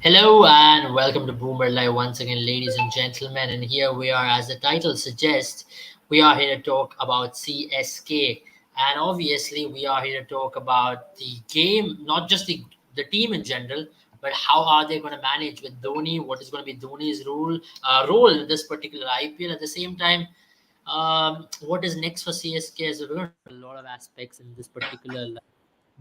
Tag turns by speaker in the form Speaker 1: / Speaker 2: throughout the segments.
Speaker 1: Hello and welcome to Boomer Live once again, ladies and gentlemen. And here we are, as the title suggests, we are here to talk about CSK. And obviously, we are here to talk about the game, not just the team in general, but how are they going to manage with Dhoni? What is going to be Dhoni's role in this particular IPL? At the same time, what is next for CSK? So we're going to talk about a lot of aspects in this particular.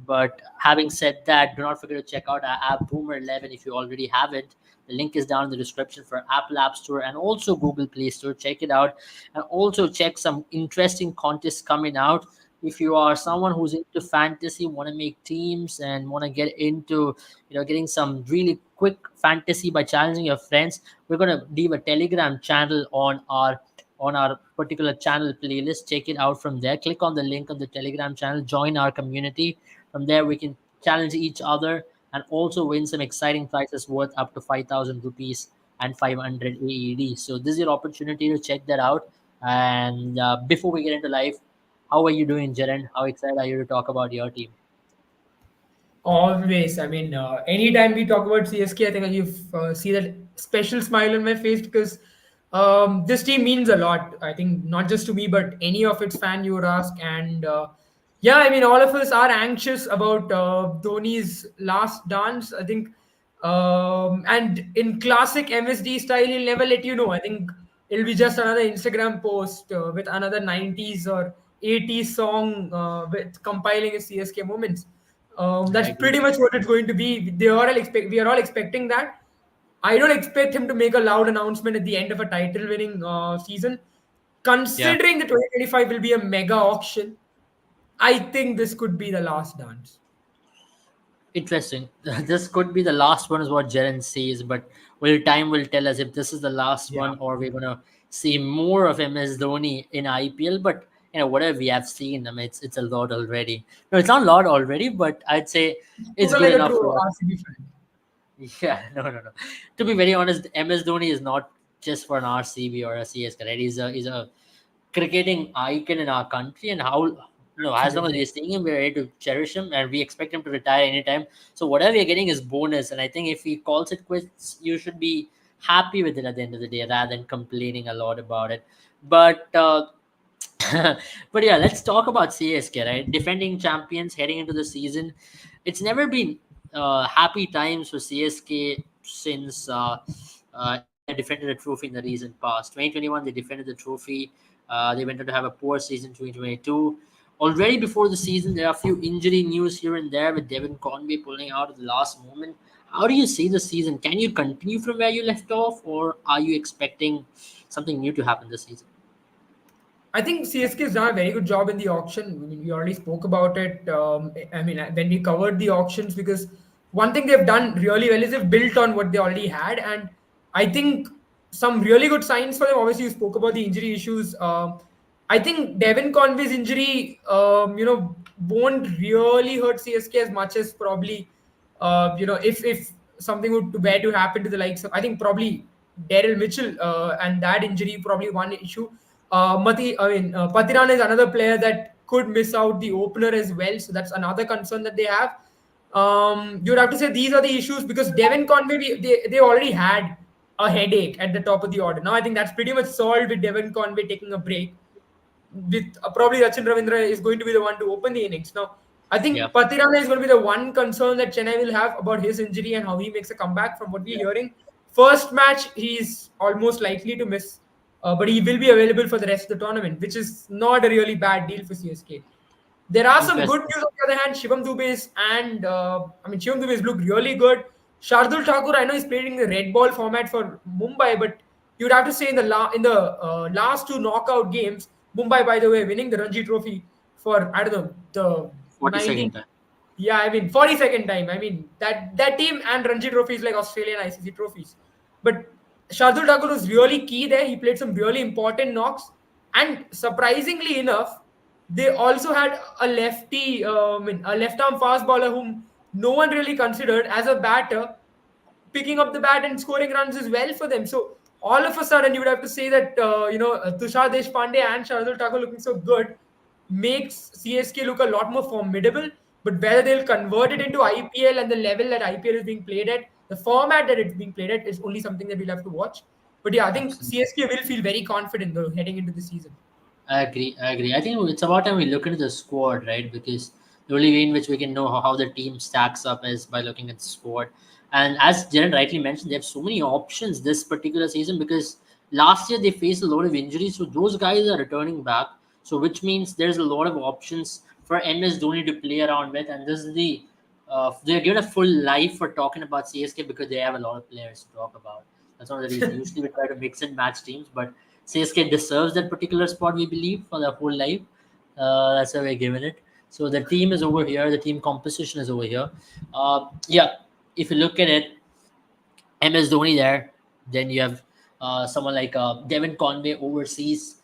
Speaker 1: But having said that, do not forget to check out our app Boomer 11 if you already have it. The link is down in the description for Apple App Store and also Google Play Store. Check it out, and also check some interesting contests coming out. If you are someone who's into fantasy, want to make teams, and want to get into getting some really quick fantasy by challenging your friends, we're gonna leave a Telegram channel on our particular channel playlist. Check it out from there. Click on the link on the Telegram channel. Join our community. From there, we can challenge each other and also win some exciting prizes worth up to 5,000 rupees and 500 AED. So this is your opportunity to check that out. And before we get into live, how are you doing, Jaren? How excited are you to talk about your team?
Speaker 2: Always. Anytime we talk about CSK, I think you see that special smile on my face because this team means a lot. I think not just to me, but any of its fan you would ask. And yeah, I mean, all of us are anxious about Dhoni's last dance. I think, and in classic MSD style, he'll never let you know. I think it'll be just another Instagram post with another 90s or 80s song with compiling his CSK moments.
Speaker 1: I
Speaker 2: That's
Speaker 1: agree.
Speaker 2: pretty much what it's going to be. We are all expecting that. I don't expect him to make a loud announcement at the end of a title-winning season.
Speaker 1: Yeah.
Speaker 2: Considering the 2025 will be a mega auction, I think this could be the last dance.
Speaker 1: Interesting. This could be the last one, is what Jaren says, but time will tell us if this is the last
Speaker 2: Yeah.
Speaker 1: one or we're gonna see more of MS Dhoni in IPL. But whatever we have seen, I mean, it's a lot already. No, it's not a lot already, but I'd say it's
Speaker 2: Spoken
Speaker 1: good
Speaker 2: like a
Speaker 1: enough
Speaker 2: true
Speaker 1: for us.
Speaker 2: RCB fan.
Speaker 1: Yeah, no, no, no. To be very honest, MS Dhoni is not just for an RCB or a CSK. Right? He's a cricketing icon in our country, and how as long as
Speaker 2: Absolutely.
Speaker 1: we're seeing him, we're ready to cherish him, and we expect him to retire anytime. So whatever we're getting is bonus, and I think if he calls it quits, you should be happy with it at the end of the day, rather than complaining a lot about it. But but yeah, let's talk about CSK, right? Defending champions heading into the season. It's never been happy times for CSK since they defended a trophy in the recent past. 2021, they defended the trophy. They went on to have a poor season 2022. Already before the season, there are a few injury news here and there with Devin Conway pulling out at the last moment. How do you see the season? Can you continue from where you left off, or are you expecting something new to happen this season?
Speaker 2: I think CSK has done a very good job in the auction. I mean, we already spoke about it. I mean, when we covered the auctions, because one thing they've done really well is they've built on what they already had, and I think some really good signs for them. Obviously, you spoke about the injury issues. I think Devin Conway's injury, won't really hurt CSK as much as probably, if something were to happen to the likes of, I think probably Daryl Mitchell, and that injury probably one issue. Patiran is another player that could miss out the opener as well, so that's another concern that they have. You'd have to say these are the issues because Devin Conway, they already had a headache at the top of the order. Now I think that's pretty much solved with Devin Conway taking a break. With probably Rachin Ravindra is going to be the one to open the innings. Now I
Speaker 1: Yeah.
Speaker 2: think Patirana is going to be the one concern that Chennai will have about his injury and how he makes a comeback. From what we're hearing, first match he's almost likely to miss, but he will be available for the rest of the tournament, which is not a really bad deal for CSK. There are some good
Speaker 1: Interesting.
Speaker 2: news on the other hand. Shivam Dubes and Shivam Dubes look really good. Shardul Thakur, I know he's playing in the red ball format for Mumbai, but you'd have to say in the last two knockout games, Mumbai, by the way, winning the Ranji Trophy for I don't know the
Speaker 1: 42nd
Speaker 2: 19.
Speaker 1: time.
Speaker 2: Yeah, I mean 42nd time. I mean that team and Ranji Trophy is like Australian ICC trophies. But Shardul Thakur was really key there. He played some really important knocks, and surprisingly enough, they also had a lefty, a left arm fast bowler whom no one really considered as a batter, picking up the bat and scoring runs as well for them. So all of a sudden, you would have to say that Tushar Deshpande and Shardul Thakur looking so good makes CSK look a lot more formidable. But whether they'll convert it into IPL and the level that IPL is being played at, The format that it's being played at is only something that we'll have to watch. But yeah, I think
Speaker 1: Absolutely.
Speaker 2: CSK will feel very confident though heading into the season.
Speaker 1: I agree. I agree. I think it's about time we look into the squad, right? Because the only way in which we can know how the team stacks up is by looking at the squad. And as Jaren rightly mentioned, they have so many options this particular season because last year they faced a lot of injuries. So those guys are returning back. So which means there's a lot of options for MS Dhoni to play around with. And this is they're given a full life for talking about CSK because they have a lot of players to talk about. That's one of the reasons. Usually we try to mix and match teams, but CSK deserves that particular spot, we believe, for their whole life. That's why we're given it. So the team is over here. The team composition is over here. Yeah, if you look at it, MS Dhoni there. Then you have someone like Devin Conway overseas.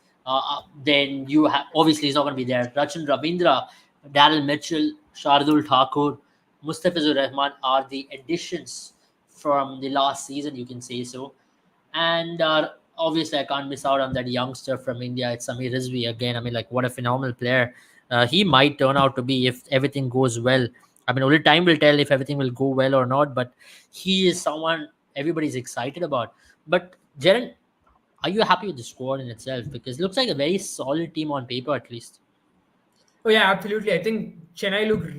Speaker 1: Then you have obviously he's not going to be there. Rachin Ravindra, Daryl Mitchell, Shardul Thakur, Mustafizur Rahman are the additions from the last season. You can say so. And obviously, I can't miss out on that youngster from India. It's Samir Rizvi again. I mean, like, what a phenomenal player. He might turn out to be if everything goes well. I mean, only time will tell if everything will go well or not, but he is someone everybody's excited about. But, Jaren, are you happy with the squad in itself? Because it looks like a very solid team on paper, at least.
Speaker 2: Oh yeah, absolutely. I think Chennai look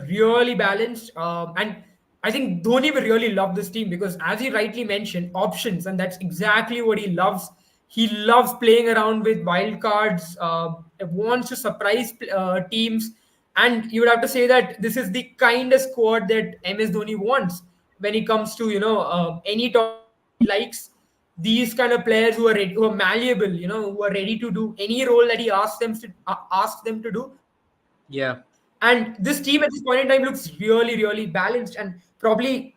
Speaker 2: really balanced, and I think Dhoni will really love this team because, as he rightly mentioned, options, and that's exactly what he loves. He loves playing around with wild cards. Wants to surprise teams, and you would have to say that this is the kind of squad that MS Dhoni wants when it comes to any tournament. He likes these kind of players who are ready, who are malleable, who are ready to do any role that he asks them to do.
Speaker 1: Yeah,
Speaker 2: And this team at this point in time looks really, really balanced. And probably,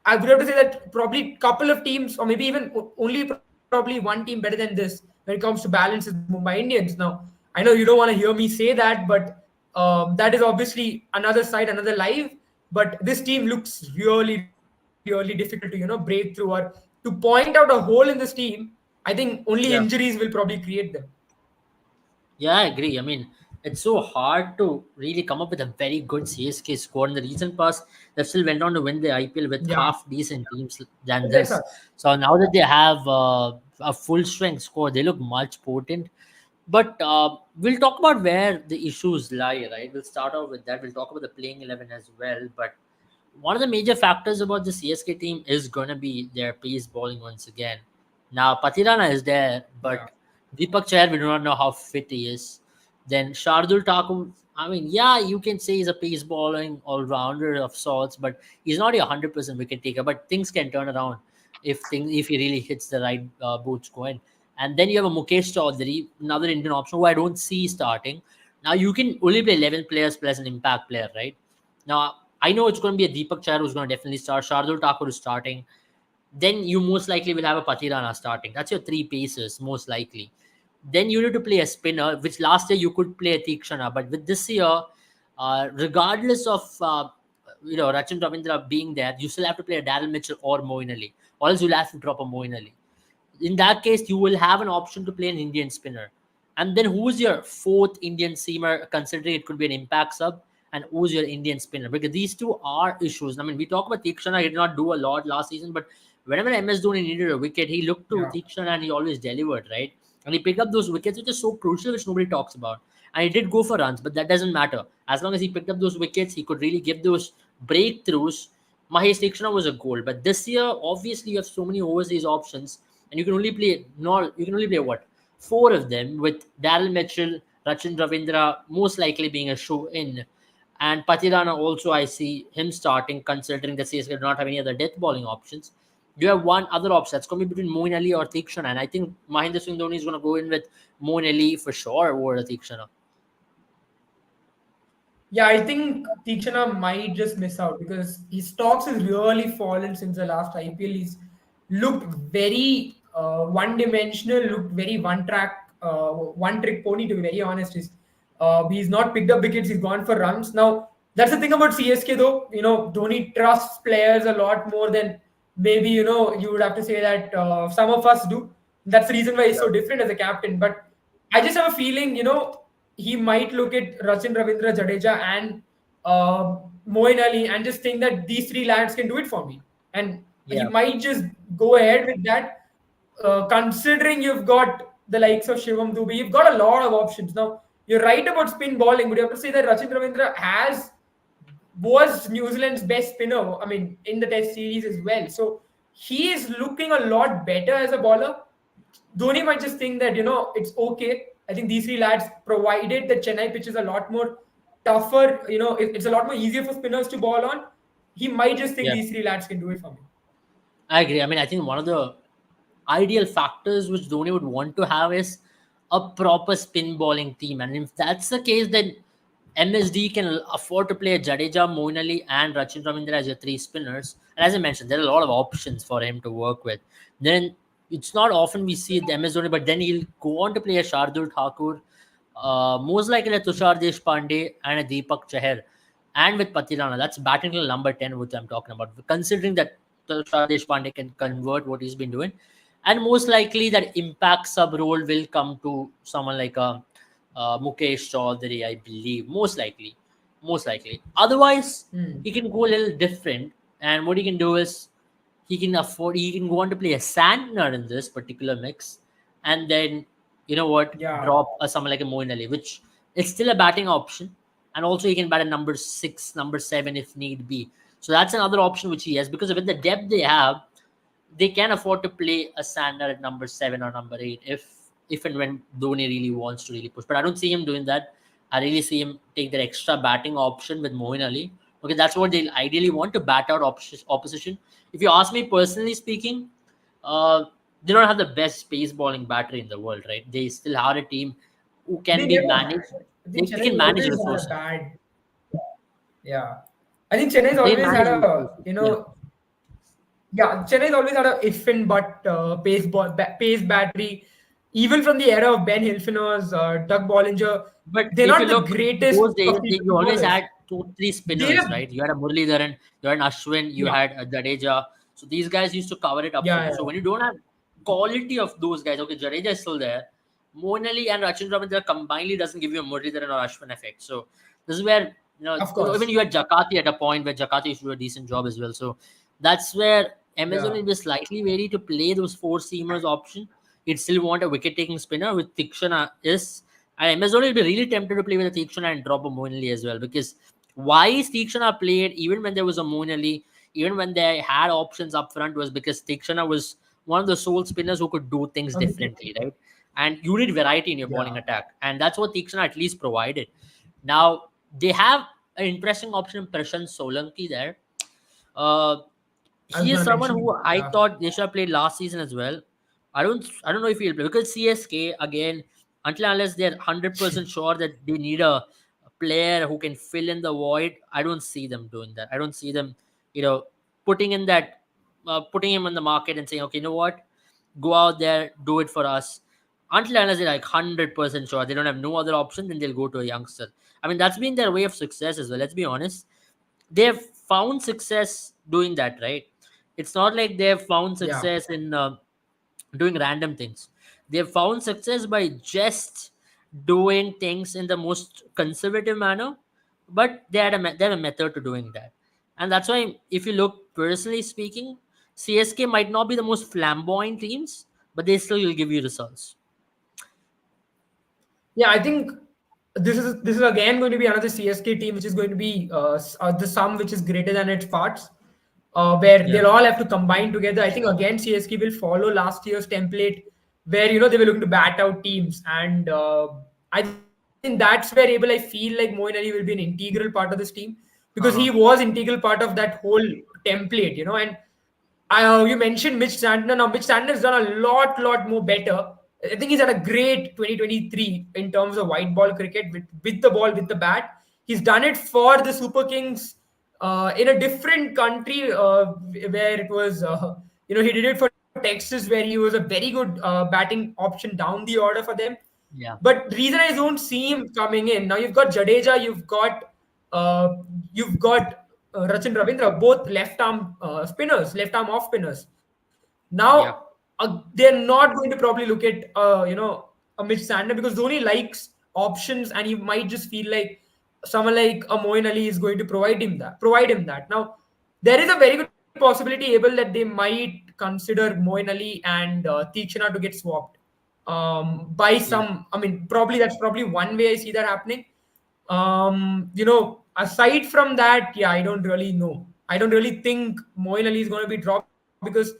Speaker 2: I would have to say that probably couple of teams, or maybe even only probably one team better than this when it comes to balance is the Mumbai Indians. Now, I know you don't want to hear me say that, but that is obviously another side, another live. But this team looks really, really difficult to break through or to point out a hole in this team. I think only
Speaker 1: yeah.
Speaker 2: injuries will probably create them.
Speaker 1: Yeah, I agree. I mean, it's so hard to really come up with a very good CSK squad. In the recent past, they still went on to win the IPL with
Speaker 2: Yeah,
Speaker 1: half decent teams than
Speaker 2: that's
Speaker 1: this. So now that they have a full strength squad, they look much potent. But we'll talk about where the issues lie, right? We'll start off with that. We'll talk about the playing 11 as well. But one of the major factors about the CSK team is going to be their pace bowling once again. Now, Patirana is there,
Speaker 2: yeah.
Speaker 1: but Deepak Chahar, we do not know how fit he is. Then Shardul Thakur, I mean, yeah, you can say he's a pace bowling all rounder of sorts, but he's not a 100% wicket taker. But things can turn around if he really hits the right boots going. And then you have a Mukesh Chaudhary, another Indian option who I don't see starting. Now you can only play 11 players plus an impact player, right? Now I know it's going to be a Deepak Chahar who's going to definitely start. Shardul Thakur is starting. Then you most likely will have a Patirana starting. That's your three paces, most likely. Then you need to play a spinner, which last year you could play a Tikshana. But with this year, regardless of Rachin Ravindra being there, you still have to play a Daryl Mitchell or Moeen Ali. Or else you'll have to drop a Moeen Ali. In that case, you will have an option to play an Indian spinner. And then who's your fourth Indian seamer, considering it could be an impact sub, and who's your Indian spinner? Because these two are issues. I mean, we talk about Tikshana, he did not do a lot last season, but whenever MS Dhoni needed a wicket, he looked to
Speaker 2: Yeah.
Speaker 1: Tikshana and he always delivered, right? And he picked up those wickets, which is so crucial, which nobody talks about. And he did go for runs, but that doesn't matter. As long as he picked up those wickets, he could really give those breakthroughs. Mahesh Tikshana was a goal. But this year, obviously, you have so many overseas options and you can only play not you can only play what four of them with Daryl Mitchell, Rachin Ravindra most likely being a show in, and Patirana also I see him starting considering the CSK do not have any other death bowling options. You have one other option that's going to be between Moeen Ali or Tikshana, and I think Mahendra Singh Dhoni is going to go in with Moeen Ali for sure over Tikshana.
Speaker 2: Yeah, I think Tikshana might just miss out because his stocks has really fallen since the last IPL. He's looked very one-dimensional, looked very one-track, one-trick pony. To be very honest, he's not picked up wickets. He's gone for runs. Now that's the thing about CSK, though. Dhoni trusts players a lot more than maybe you would have to say that some of us do. That's the reason why he's so different as a captain. But I just have a feeling, he might look at Rachin Ravindra Jadeja and Moeen Ali and just think that these three lads can do it for me. And he
Speaker 1: Yeah,
Speaker 2: might just go ahead with that. Considering you've got the likes of Shivam Dubey, you've got a lot of options. Now, you're right about spin bowling, but you have to say that Rachin Ravindra was New Zealand's best spinner, I mean, in the Test series as well. So he is looking a lot better as a bowler. Dhoni might just think that, it's okay. I think these three lads, provided the Chennai pitch is a lot more tougher, it's a lot more easier for spinners to ball on. He might just think
Speaker 1: yeah,
Speaker 2: these three lads can do it for me.
Speaker 1: I agree. I mean, I think one of the ideal factors which Dhoni would want to have is a proper spin bowling team. And if that's the case, then MSD can afford to play Jadeja, Moeen Ali, and Rachin Ravindra as your three spinners. And as I mentioned, there are a lot of options for him to work with. Then it's not often we see the MS Dhoni, but then he'll go on to play a Shardul Thakur, most likely a Tushar Deshpande, and a Deepak Chahar. And with Patirana, that's batting till number 10, which I'm talking about. Considering that Tushar Deshpande can convert what he's been doing, and most likely that impact sub role will come to someone like a Mukesh Chaudhary, I believe, most likely. Otherwise,
Speaker 2: Hmm.
Speaker 1: he can go a little different, and what he can do is he can go on to play a Santner in this particular mix, and then you know what,
Speaker 2: Yeah.
Speaker 1: drop someone like a Moeen Ali, which is still a batting option, and also he can bat a number 6, number 7 if need be. So that's another option which he has, because with the depth they have, they can afford to play a Sander at number 7 or number 8 if and when Dhoni really wants to really push. But I don't see him doing that. I really see him take that extra batting option with Moeen Ali. Okay, that's what they'll ideally want, to bat out opposition. If you ask me personally speaking, uh, they don't have the best pace bowling battery in the world, right? They still have a team who can
Speaker 2: They
Speaker 1: be
Speaker 2: never
Speaker 1: managed.
Speaker 2: had. I think
Speaker 1: They can
Speaker 2: Chennai's
Speaker 1: manage
Speaker 2: always had a
Speaker 1: resources.
Speaker 2: bad. Yeah. I think Chennai's
Speaker 1: They
Speaker 2: always had
Speaker 1: manage
Speaker 2: a,
Speaker 1: resources. Yeah.
Speaker 2: Chennai's always had a if and but pace battery. Even from the era of Ben Hilfiner's, Doug Bollinger,
Speaker 1: But
Speaker 2: they're
Speaker 1: if you
Speaker 2: not the
Speaker 1: look
Speaker 2: greatest
Speaker 1: those days,
Speaker 2: of the
Speaker 1: you always
Speaker 2: bowlers.
Speaker 1: had two, three
Speaker 2: They
Speaker 1: spinners,
Speaker 2: have,
Speaker 1: right? You had a Muralidharan, you had an Ashwin, you
Speaker 2: yeah,
Speaker 1: had a Jadeja. So these guys used to cover it up
Speaker 2: yeah,
Speaker 1: front. So
Speaker 2: yeah,
Speaker 1: when you don't have quality of those guys, okay, Jadeja is still there. Monali and Rachin Ravindra combinedly doesn't give you a Muralidharan or Ashwin effect. So this is where
Speaker 2: of course.
Speaker 1: even you had Jakati at a point where Jakati used to do a decent job as well. So that's where Amazon
Speaker 2: Yeah,
Speaker 1: will be slightly wary to play those four seamers option. It still want a wicket taking spinner with Tikshana is, and Amazon will be really tempted to play with a Tikshana and drop a Moinali as well, because why is Tikshana played even when there was a Moinali, even when they had options up front, was because Tikshana was one of the sole spinners who could do things
Speaker 2: agreed.
Speaker 1: differently, right? And you need variety in your bowling
Speaker 2: Yeah,
Speaker 1: attack, and that's what Tikshana at least provided. Now they have an interesting option, Prashant Solanki there. Uh,
Speaker 2: I was
Speaker 1: he is
Speaker 2: gonna
Speaker 1: someone who
Speaker 2: mention.
Speaker 1: I
Speaker 2: Yeah,
Speaker 1: thought they should have played last season as well. I don't know if he'll play, because CSK again, until unless they're 100% sure that they need a player who can fill in the void, I don't see them doing that. I don't see them, you know, putting in that, putting him on the market and saying, okay, you know what, go out there, do it for us. Until unless they're like 100% sure they don't have no other option, then they'll go to a youngster. I mean, that's been their way of success as well. Let's be honest, they've found success doing that, right? It's not like they've found
Speaker 2: yeah.
Speaker 1: success in doing random things. They've found success by just doing things in the most conservative manner, but they have a method to doing that. And that's why, if you look personally speaking, CSK might not be the most flamboyant teams, but they still will give you results.
Speaker 2: Yeah, I think this is again going to be another CSK team, which is going to be the sum which is greater than its parts, where
Speaker 1: Yeah,
Speaker 2: they'll all have to combine together. I think again CSK will follow last year's template, where they were looking to bat out teams, and I think that's where Abel, I feel like Moeen Ali will be an integral part of this team, because he
Speaker 1: uh-huh.
Speaker 2: was integral part of that whole template, and you mentioned Mitch Santner. Now, Mitch Santner's done a lot more better. I think he's had a great 2023 in terms of white ball cricket with the ball, with the bat. He's done it for the Super Kings in a different country where it was, he did it for Texas, where he was a very good batting option down the order for them.
Speaker 1: Yeah,
Speaker 2: But the reason I don't see him coming in now, you've got Jadeja, uh, you've got Rachin Ravindra, both left arm spinners, left arm off spinners. Now
Speaker 1: yeah,
Speaker 2: they're not going to probably look at a Mitch Santner, because Dhoni likes options, and he might just feel like someone like a Moeen Ali is going to provide him that. Now there is a very good chance possibility able that they might consider Moin Ali and Teechana to get swapped by
Speaker 1: Yeah.
Speaker 2: some. I mean, probably that's probably one way I see that happening. Aside from that, yeah, I don't really know. I don't really think Moin Ali is going to be dropped because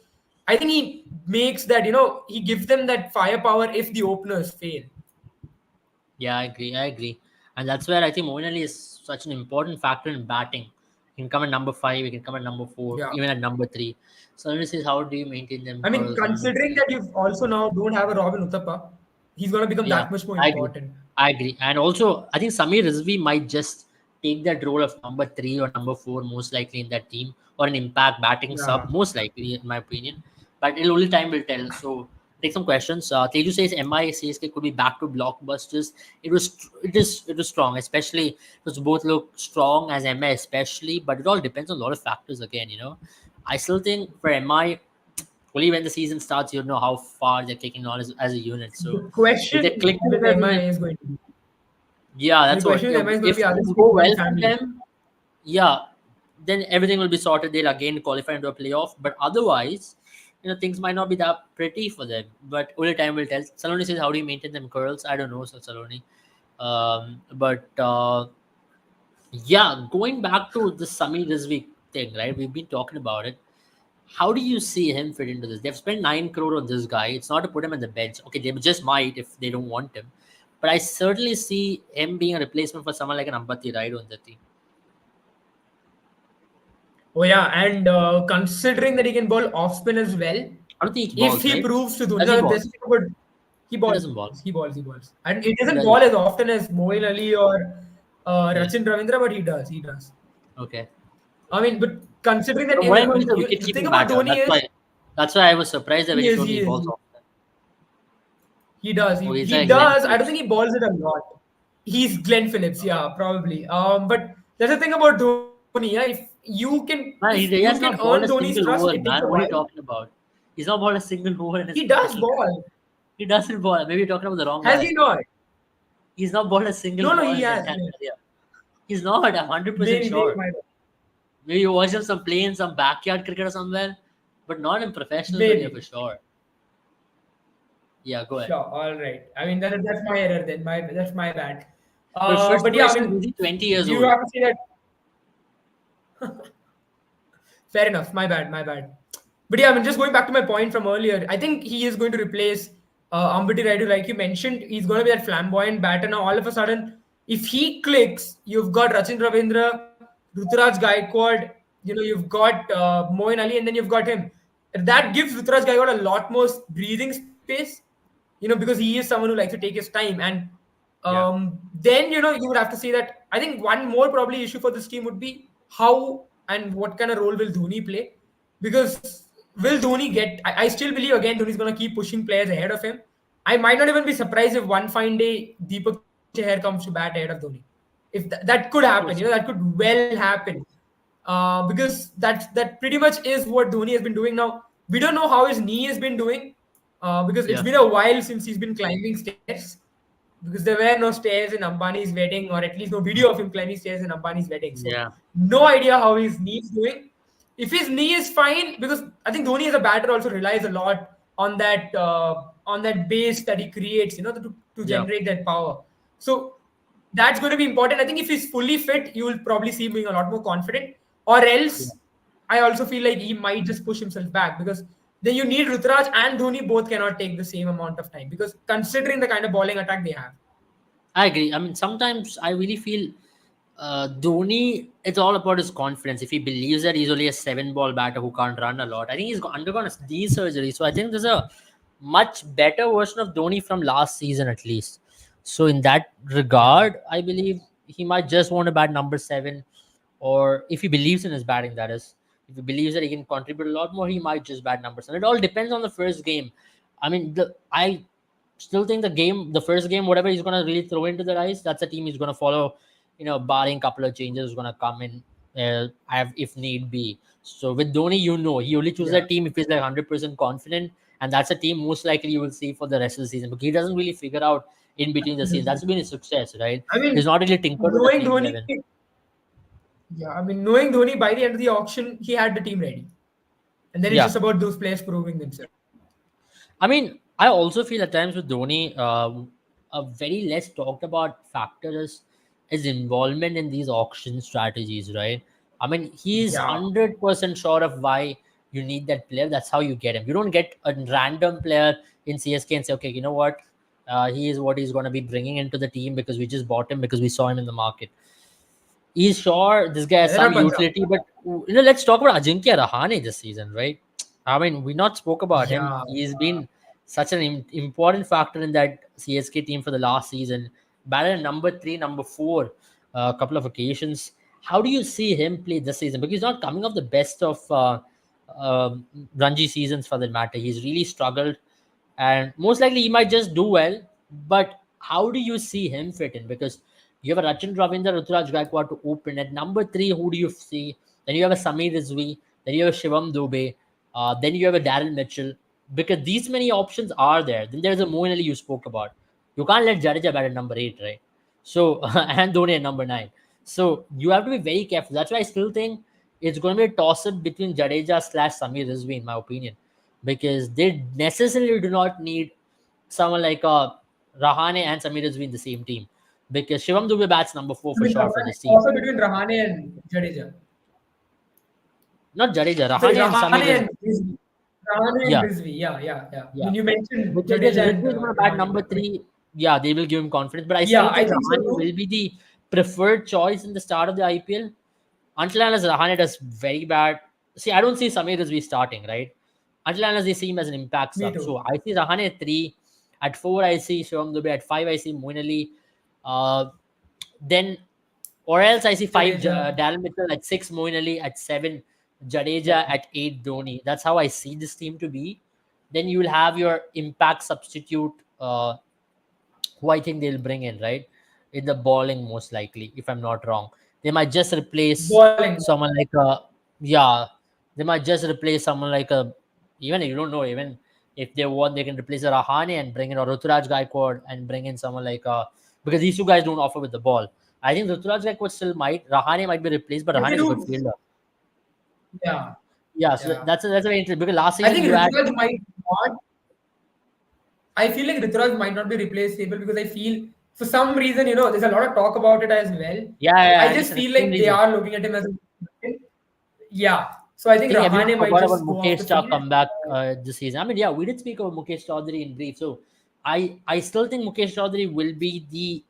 Speaker 2: I think he makes that, he gives them that firepower if the openers fail.
Speaker 1: Yeah, I agree. I agree. And that's where I think Moeen Ali is such an important factor in batting. He can come at number five, he can come at number four,
Speaker 2: Yeah.
Speaker 1: even at number three. So this is how do you maintain them
Speaker 2: I mean,
Speaker 1: curls?
Speaker 2: considering that you've also now don't have a Robin Uthappa, he's going to become
Speaker 1: Yeah,
Speaker 2: that much more
Speaker 1: I agree.
Speaker 2: important.
Speaker 1: I agree. And also, I think Samir Rizvi might just take that role of number three or number four, most likely in that team, or an impact batting
Speaker 2: Yeah.
Speaker 1: sub, most likely, in my opinion. But it'll only time will tell. So, take some questions. Teju says MI CSK could be back to blockbusters. It was strong, especially because both look strong as MI, especially. But it all depends on a lot of factors again. I still think for MI, only when the season starts, you know how far they're kicking on as a unit. So
Speaker 2: The
Speaker 1: if they
Speaker 2: question
Speaker 1: click
Speaker 2: with
Speaker 1: together,
Speaker 2: MI
Speaker 1: then
Speaker 2: is going to be
Speaker 1: yeah,
Speaker 2: the
Speaker 1: that's what.
Speaker 2: question with MI is going to
Speaker 1: If
Speaker 2: be, are they
Speaker 1: things go
Speaker 2: sticking
Speaker 1: well
Speaker 2: with
Speaker 1: for
Speaker 2: family?
Speaker 1: them, yeah, then everything will be sorted. They'll again qualify into a playoff. But otherwise, things might not be that pretty for them. But only time will tell. Saloni says, "How do you maintain them curls?" I don't know, so Saloni. But yeah, going back to the Sami this week thing, right? We've been talking about it. How do you see him fit into this? They've spent 9 crore on this guy. It's not to put him on the bench. Okay, they just might if they don't want him. But I certainly see him being a replacement for someone like an Ambati right on the team.
Speaker 2: Oh yeah, and considering that he can bowl off spin as well,
Speaker 1: I don't think he
Speaker 2: if
Speaker 1: balls,
Speaker 2: he
Speaker 1: right?
Speaker 2: proves to Dhoni,
Speaker 1: Does he
Speaker 2: the
Speaker 1: ball?
Speaker 2: best thing about
Speaker 1: He doesn't ball.
Speaker 2: he balls, and he
Speaker 1: He
Speaker 2: doesn't
Speaker 1: doesn't.
Speaker 2: ball as often as Moeen Ali or
Speaker 1: Yeah.
Speaker 2: Rachin Ravindra, but he does.
Speaker 1: Okay.
Speaker 2: I mean, but considering that,
Speaker 1: From what I know, he's a
Speaker 2: the thing
Speaker 1: wicket-keeping
Speaker 2: about
Speaker 1: batter.
Speaker 2: Dhoni
Speaker 1: That's
Speaker 2: is
Speaker 1: why. That's why I was surprised that when you told me
Speaker 2: he
Speaker 1: he
Speaker 2: is.
Speaker 1: balls off.
Speaker 2: He does.
Speaker 1: Oh, he's
Speaker 2: He
Speaker 1: like Glenn
Speaker 2: does. I don't
Speaker 1: Phillips.
Speaker 2: think he balls it a lot. He's Glenn Phillips, yeah, probably. But that's the thing about Dhoni. Yeah, if
Speaker 1: Man,
Speaker 2: you
Speaker 1: he
Speaker 2: can
Speaker 1: has
Speaker 2: earn
Speaker 1: not balled a
Speaker 2: Dhoni's trust,
Speaker 1: single
Speaker 2: it
Speaker 1: over,
Speaker 2: takes a
Speaker 1: man.
Speaker 2: while.
Speaker 1: What are you talking about? He's not balled a single over in his
Speaker 2: He does
Speaker 1: professional career.
Speaker 2: ball.
Speaker 1: He doesn't ball. Maybe you're talking about the wrong
Speaker 2: Has he
Speaker 1: guy.
Speaker 2: not?
Speaker 1: He's not balled a single
Speaker 2: No,
Speaker 1: ball in
Speaker 2: he
Speaker 1: his
Speaker 2: has.
Speaker 1: entire career. He's not. I'm 100%
Speaker 2: Maybe
Speaker 1: sure.
Speaker 2: my
Speaker 1: Maybe you watch him some play in some backyard cricket or somewhere, but not in professional career for
Speaker 2: maybe.
Speaker 1: sure. Yeah, go ahead.
Speaker 2: Sure. All right. I mean that's my error then. That's my bad.
Speaker 1: But first
Speaker 2: But yeah, I
Speaker 1: question,
Speaker 2: mean
Speaker 1: is he 20 years
Speaker 2: you
Speaker 1: old?
Speaker 2: have to say that. Fair enough. My bad. My bad. But yeah, I mean, just going back to my point from earlier, I think he is going to replace Ambati Raidu, like you mentioned. He's going to be that flamboyant batter now. All of a sudden, if he clicks, you've got Rachin Ravindra, Ruturaj Gaikwad, you've got Moin Ali, and then you've got him. That gives Ruturaj Gaikwad a lot more breathing space, because he is someone who likes to take his time. And
Speaker 1: Yeah.
Speaker 2: then, you would have to say that I think one more probably issue for this team would be how and what kind of role will Dhoni play? Because will Dhoni get? I still believe again Dhoni's going to keep pushing players ahead of him. I might not even be surprised if one fine day Deepak Chahar comes to bat ahead of Dhoni. If that could happen,
Speaker 1: Yes.
Speaker 2: that could well happen. Because that pretty much is what Dhoni has been doing now. We don't know how his knee has been doing because it's
Speaker 1: Yeah.
Speaker 2: been a while since he's been climbing stairs. Because there were no stairs in Ambani's wedding, or at least no video of him climbing stairs in Ambani's wedding. So
Speaker 1: Yeah.
Speaker 2: no idea how his knee is doing. If his knee is fine, because I think Dhoni as a batter also relies a lot on that base that he creates, to
Speaker 1: Yeah.
Speaker 2: generate that power. So that's going to be important. I think if he's fully fit, you will probably see him being a lot more confident. Or
Speaker 1: Yeah.
Speaker 2: else, I also feel like he might just push himself back because then you need Rutraj and Dhoni both cannot take the same amount of time because considering the kind of bowling attack they have.
Speaker 1: I agree. I mean, sometimes I really feel Dhoni, it's all about his confidence. If he believes that he's only a seven-ball batter who can't run a lot, I think he's undergone a knee surgery. So I think there's a much better version of Dhoni from last season, at least. So in that
Speaker 2: Yeah.
Speaker 1: regard, I believe he might just want to bat number seven, or if he believes in his batting, that is. If he believes that he can contribute a lot more, he might just bat number seven. It all depends on the first game. I mean, I still think the first game, whatever he's gonna really throw into the ice, that's a team he's gonna follow. Barring a couple of changes, is gonna come in, if need be. So with Dhoni, he only chooses
Speaker 2: Yeah.
Speaker 1: that team if he's like 100% confident, and that's a team most likely you will see for the rest of the season. But he doesn't really figure out in between the season. That's been his success, right?
Speaker 2: I mean,
Speaker 1: He's not really tinkered with the
Speaker 2: knowing
Speaker 1: team
Speaker 2: Dhoni,
Speaker 1: 11.
Speaker 2: yeah, I mean, knowing Dhoni by the end of the auction, he had the team ready. And then it's
Speaker 1: Yeah.
Speaker 2: just about those players proving themselves.
Speaker 1: I mean, I also feel at times with Dhoni, a very less talked about factor is his involvement in these auction strategies, right? I mean, he's
Speaker 2: Yeah.
Speaker 1: 100% sure of why you need that player. That's how you get him. You don't get a random player in CSK and say, okay, you know what? He is what he's going to be bringing into the team because we just bought him because we saw him in the market. He's sure this guy has
Speaker 2: Yeah, they're
Speaker 1: some
Speaker 2: not Punjab.
Speaker 1: utility, but let's talk about Ajinkya Rahane this season, right? I mean, we not spoke about him.
Speaker 2: Yeah.
Speaker 1: He's been such an important factor in that CSK team for the last season. Batted at number three, number four, a couple of occasions. How do you see him play this season? Because he's not coming off the best of Ranji seasons for that matter. He's really struggled, and most likely he might just do well. But how do you see him fit in? Because you have a Rachin Ravindra, Ruturaj Gaikwad to open at number three. Who do you see? Then you have a Samir Rizvi. Then you have a Shivam Dubey. Then you have a Darren Mitchell. Because these many options are there. Then there's a Moeen Ali you spoke about. You can't let Jadeja bat at number eight, right? So and Dhoni at number nine. So you have to be very careful. That's why I still think it's going to be a toss up between Jadeja slash Samir Rizvi, in my opinion, because they necessarily do not need someone like Rahane and Samir Rizvi in the same team. Because Shivam Dubey bats number four for sure for this team.
Speaker 2: Also between Rahane and Jadeja.
Speaker 1: Not Jadeja,
Speaker 2: Sorry,
Speaker 1: Rahane and Samir
Speaker 2: Rahane
Speaker 1: Rizvi.
Speaker 2: and Rizvi. Rahane and
Speaker 1: Yeah,
Speaker 2: Rizvi. Yeah, yeah, yeah. I
Speaker 1: yeah.
Speaker 2: mean, you mentioned
Speaker 1: Because if
Speaker 2: Jadeja and
Speaker 1: Rizvi is going to bat
Speaker 2: Rahane,
Speaker 1: number
Speaker 2: but I mean,
Speaker 1: three, yeah, they will give him confidence. But I
Speaker 2: yeah,
Speaker 1: still
Speaker 2: I
Speaker 1: think
Speaker 2: think so
Speaker 1: Rahane will
Speaker 2: too.
Speaker 1: be the preferred choice in the start of the IPL. Until unless Rahane does very bad. See, I don't see Samir Rizvi starting, right? Until unless they see him as an impact
Speaker 2: Me
Speaker 1: sub.
Speaker 2: too.
Speaker 1: So I see Rahane at three. At four, I see Shivam Dubey. At five, I see Moeen Ali. Then, or else I see five
Speaker 2: Jadeja.
Speaker 1: Darren Mitchell. At six, Moeen Ali. At seven, Jadeja.
Speaker 2: Yeah.
Speaker 1: At eight, Dhoni. That's how I see this team to be. Then you will have your impact substitute, who I think they'll bring in, right? In the bowling, most likely, if I'm not wrong. They might just replace
Speaker 2: Bowling.
Speaker 1: someone like a, yeah, they might just replace someone like a, even if you don't know, even if they want, they can replace a Rahane and bring in a Ruturaj Gaikwad and bring in someone like a, because these two guys don't offer with the ball. I think Ruturaj Gaikwad still might, Rahane might be replaced, but
Speaker 2: But
Speaker 1: Rahane
Speaker 2: they
Speaker 1: is a good
Speaker 2: do.
Speaker 1: fielder.
Speaker 2: Yeah,
Speaker 1: Yeah, so
Speaker 2: yeah.
Speaker 1: that's a very interesting, because last
Speaker 2: I
Speaker 1: season
Speaker 2: think
Speaker 1: you had,
Speaker 2: Rituraj might not. I feel like Rituraj might not be replaceable because I feel for some reason, there's a lot of talk about it as well.
Speaker 1: yeah, yeah,
Speaker 2: I
Speaker 1: I
Speaker 2: just
Speaker 1: understand,
Speaker 2: feel
Speaker 1: same
Speaker 2: like they
Speaker 1: reason.
Speaker 2: are looking at him as a yeah. So I
Speaker 1: I
Speaker 2: think
Speaker 1: think everyone
Speaker 2: Rahane might
Speaker 1: forgot about
Speaker 2: just go off
Speaker 1: Mukesh
Speaker 2: the
Speaker 1: Shah
Speaker 2: field.
Speaker 1: comeback this season. I mean, yeah, we did speak about Mukesh Chaudhary in brief. So I still think Mukesh Chaudhary will be the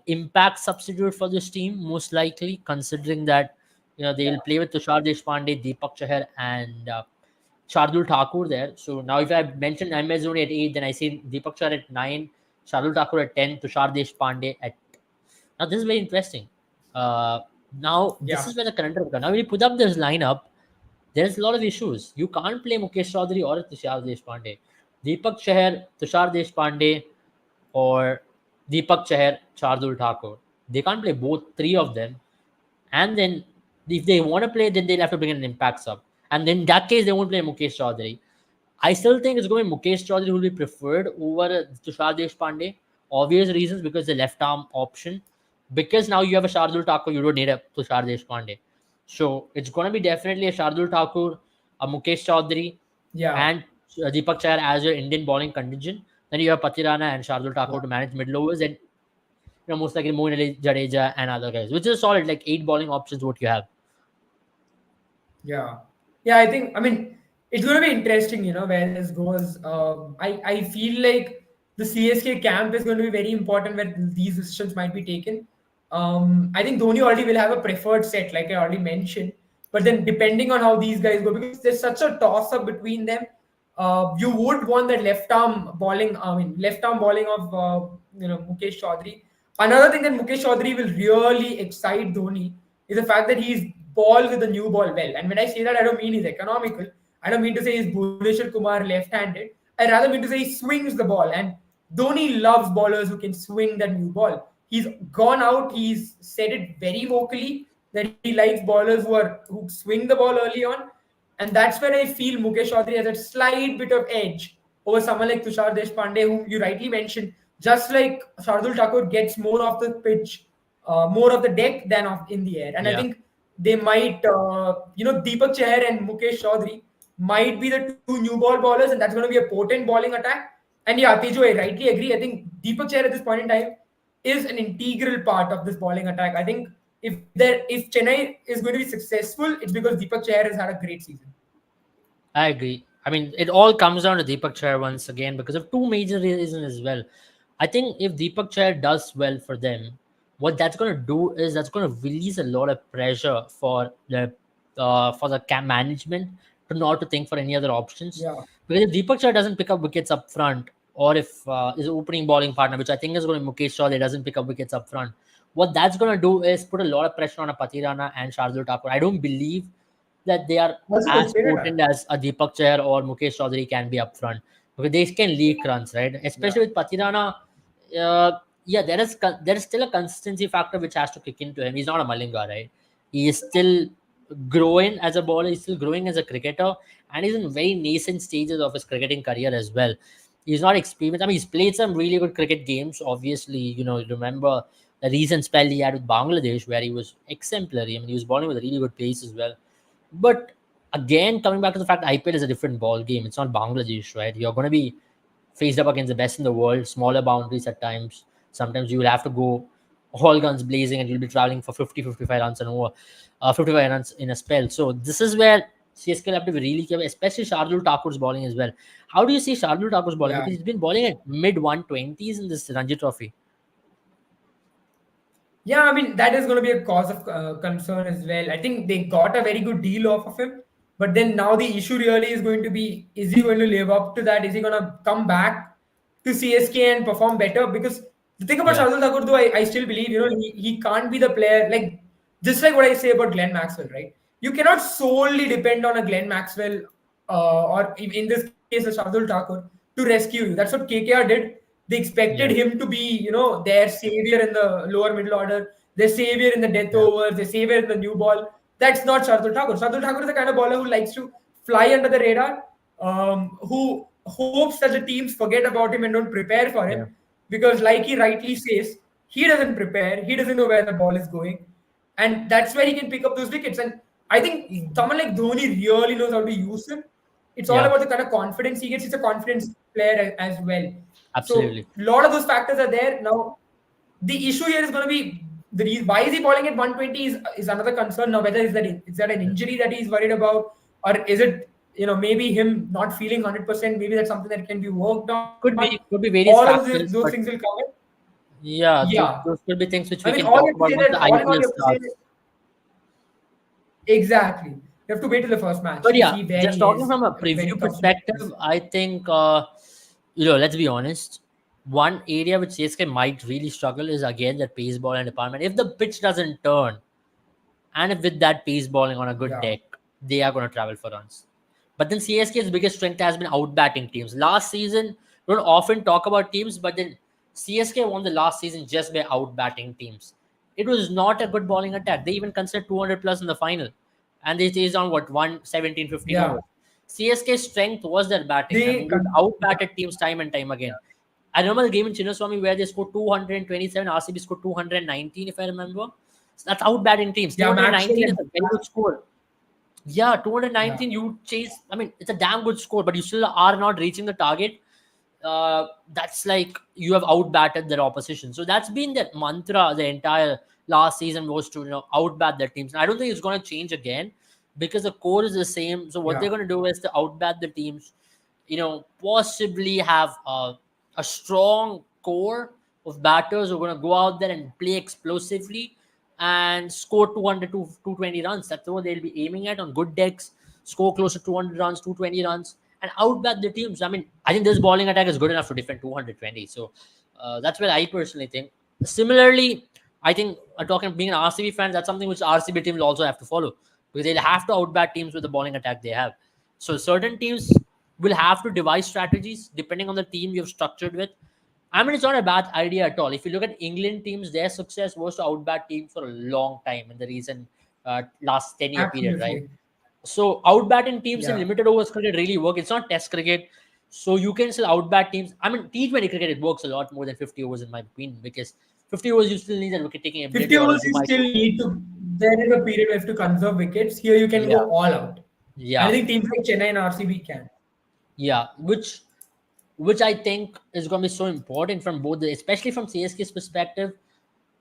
Speaker 1: impact substitute for this team, most likely, considering that they will play with Tushar Deshpande, Deepak Chahar, and Shardul Thakur there. So now, if I mentioned MS Dhoni at 8, then I see Deepak Chahar at 9, Shardul Thakur at 10, Tushar Deshpande at. Now, this is very interesting. Uh, Now, this
Speaker 2: Yeah,
Speaker 1: is where the conundrum comes. Now, when you put up this lineup, there's a lot of issues. You can't play Mukesh Chaudhary or Tushar Deshpande. Deepak Chahar, Tushar Deshpande, or Deepak Chahar, Shardul Thakur. They can't play both three of them. And then if they want to play, then they'll have to bring in an impact sub. And in that case, they won't play Mukesh Chaudhary. I still think it's going to be Mukesh Chaudhary who will be preferred over Tushar Deshpande. Obvious reasons, because the left arm option. Because now you have a Shardul Thakur, you don't need a Tushar Deshpande. So it's going to be definitely a Shardul Thakur, a Mukesh Chaudhary,
Speaker 2: yeah,
Speaker 1: and Deepak Chahar as your Indian bowling contingent. Then you have Patirana and Shardul
Speaker 2: yeah,
Speaker 1: Thakur to manage middle overs, and most likely Moeen Ali, Jadeja, and other guys, which is solid, like eight bowling options what you have.
Speaker 2: yeah, yeah. I mean, it's going to be interesting, where this goes. I feel like the CSK camp is going to be very important where these decisions might be taken. I think Dhoni already will have a preferred set, like I already mentioned. But then, depending on how these guys go, because there's such a toss up between them, you would want that left arm bowling. I mean, left arm bowling of Mukesh Chaudhary. Another thing that Mukesh Chaudhary will really excite Dhoni is the fact that he's ball with the new ball well. And when I say that, I don't mean he's economical. I don't mean to say he's Bhuvneshwar Kumar left-handed. I rather mean to say he swings the ball. And Dhoni loves bowlers who can swing that new ball. He's gone out. He's said it very vocally that he likes bowlers who swing the ball early on, and that's where I feel Mukesh Chaudhary has a slight bit of edge over someone like Tushar Deshpande, whom you rightly mentioned. Just like Shardul Thakur gets more of the pitch, more of the deck than in the air, and I
Speaker 1: Yeah.
Speaker 2: think they might, Deepak Chahar and Mukesh Chaudhary might be the two new ball bowlers, and that's going to be a potent bowling attack. And yeah, Tejo, I rightly agree. I think Deepak Chahar at this point in time is an integral part of this bowling attack. I think if Chennai is going to be successful, it's because Deepak Chahar has had a great season.
Speaker 1: I agree. I mean, it all comes down to Deepak Chahar once again because of two major reasons as well. I think if Deepak Chahar does well for them, what that's going to do is that's going to release a lot of pressure for the camp management to not to think for any other options.
Speaker 2: Yeah,
Speaker 1: Because if Deepak Chahar doesn't pick up wickets up front, or if his opening bowling partner, which I think is going to be Mukesh Shaw, doesn't pick up wickets up front, what that's going to do is put a lot of pressure on a Patirana and Shardul Thakur. I don't believe that they are
Speaker 2: also
Speaker 1: as
Speaker 2: consider that.
Speaker 1: potent as a Deepak Chahar or Mukesh Chaudhary can be up front because they can leak runs, right?
Speaker 2: Yeah,
Speaker 1: Especially with Patirana, yeah, there is still a consistency factor which has to kick into him. He's not a Malinga, right? He is still growing as a bowler. He's still growing as a cricketer, and he's in very nascent stages of his cricketing career as well. He's not experienced. I mean, he's played some really good cricket games. Obviously, remember the recent spell he had with Bangladesh where he was exemplary. I mean, he was bowling with really good pace as well. But again, coming back to the fact IPL is a different ball game. It's not Bangladesh, right? You're going to be faced up against the best in the world, smaller boundaries at times. Sometimes you will have to go all guns blazing and you'll be traveling for 50, 55 runs and over, 55 runs in a spell. So this is where CSK will have to be really careful, especially Shardul Thakur's bowling as well. How do you see Shardul Thakur's bowling?
Speaker 2: yeah.
Speaker 1: Because he's been bowling at mid 120s in this Ranji Trophy.
Speaker 2: Yeah, I mean that is going to be a cause of concern as well. I think they got a very good deal off of him, but then now the issue really is going to be: is he going to live up to that? Is he going to come back to CSK and perform better? Because the thing about
Speaker 1: Yeah,
Speaker 2: Shardul Thakur, though, I still believe he can't be the player like just like what I say about Glenn Maxwell, right? You cannot solely depend on a Glenn Maxwell or in this case a Shardul Thakur to rescue you. That's what KKR did. They expected
Speaker 1: yeah,
Speaker 2: him to be, their savior in the lower middle order, their savior in the death
Speaker 1: yeah,
Speaker 2: overs, their savior in the new ball. That's not Shardul Thakur. Shardul Thakur is the kind of bowler who likes to fly under the radar, who hopes that the teams forget about him and don't prepare for him.
Speaker 1: yeah,
Speaker 2: Because, like he rightly says, he doesn't prepare, he doesn't know where the ball is going. And that's where he can pick up those wickets. And I think someone like Dhoni really knows how to use him. It's all
Speaker 1: yeah,
Speaker 2: about the kind of confidence he gets. He's a confidence player as well. So
Speaker 1: absolutely.
Speaker 2: a lot of those factors are there. Now, the issue here is going to be why is he bowling at 120 is another concern. Now, whether is that an injury that he's worried about, or is it maybe him not feeling 100%? Maybe that's something that can be worked on.
Speaker 1: Could be
Speaker 2: All
Speaker 1: various
Speaker 2: of those
Speaker 1: factors,
Speaker 2: things
Speaker 1: but
Speaker 2: will come in.
Speaker 1: yeah,
Speaker 2: Yeah,
Speaker 1: those could be things which
Speaker 2: I
Speaker 1: we
Speaker 2: mean,
Speaker 1: can
Speaker 2: all you
Speaker 1: talk
Speaker 2: have to
Speaker 1: about
Speaker 2: say
Speaker 1: once
Speaker 2: that
Speaker 1: the
Speaker 2: all in all,
Speaker 1: IPL
Speaker 2: you have to say
Speaker 1: starts.
Speaker 2: exactly. You have to wait till the first match
Speaker 1: But
Speaker 2: to
Speaker 1: yeah,
Speaker 2: see where
Speaker 1: just
Speaker 2: he
Speaker 1: talking
Speaker 2: is,
Speaker 1: from a
Speaker 2: when
Speaker 1: preview
Speaker 2: it comes to the
Speaker 1: perspective,
Speaker 2: finals.
Speaker 1: I think let's be honest. One area which CSK might really struggle is again that pace bowling department. If the pitch doesn't turn, and if with that pace bowling on a good
Speaker 2: Yeah,
Speaker 1: deck, they are going to travel for runs. But then CSK's biggest strength has been outbatting teams. Last season, we don't often talk about teams, but then CSK won the last season just by outbatting teams. It was not a good bowling attack. They even considered 200 plus in the final, and they chased on what 117, 15
Speaker 2: yeah.
Speaker 1: overs. CSK's strength was their batting. I
Speaker 2: They,
Speaker 1: mean, they
Speaker 2: yeah,
Speaker 1: outbatted teams time and time again. I remember the game in Chinnaswamy where they scored 227, RCB scored 219, if I remember. So that's outbatting teams.
Speaker 2: yeah. Maxwell
Speaker 1: 219 is
Speaker 2: and
Speaker 1: a very good score. Yeah,
Speaker 2: yeah,
Speaker 1: 219 you chase. I mean, it's a damn good score, but you still are not reaching the target. That's like you have outbatted their opposition. So that's been their mantra the entire last season was to outbat their teams. And I don't think it's going to change again because the core is the same. So what
Speaker 2: yeah,
Speaker 1: they're going to do is to outbat the teams, possibly have a strong core of batters who are going to go out there and play explosively and score 200 to 220 runs. That's what they'll be aiming at on good decks. Score close to 200 runs, 220 runs, and outbat the teams. I mean, I think this bowling attack is good enough to defend 220. So that's what I personally think. Similarly, I think talking being an RCB fan, that's something which RCB team will also have to follow because they'll have to outbat teams with the bowling attack they have. So certain teams will have to devise strategies depending on the team you've structured with. I mean, it's not a bad idea at all. If you look at England teams, their success was to outbat teams for a long time in the recent last 10-year period, right?
Speaker 2: absolutely.
Speaker 1: So outbatting teams in
Speaker 2: Yeah.
Speaker 1: limited overs cricket really work. It's not test cricket. So you can still outbat teams. I mean, T20 cricket, it works a lot more than 50 overs in my opinion because 50 overs you still need that wicket taking
Speaker 2: 50
Speaker 1: ability or
Speaker 2: overs
Speaker 1: else you
Speaker 2: you
Speaker 1: might
Speaker 2: still need to. there is a period where you have to conserve wickets. Here you can
Speaker 1: Yeah,
Speaker 2: go all out. And I
Speaker 1: yeah,
Speaker 2: think teams like Chennai and RCB can.
Speaker 1: yeah. Which I think is going to be so important from both, especially from CSK's perspective.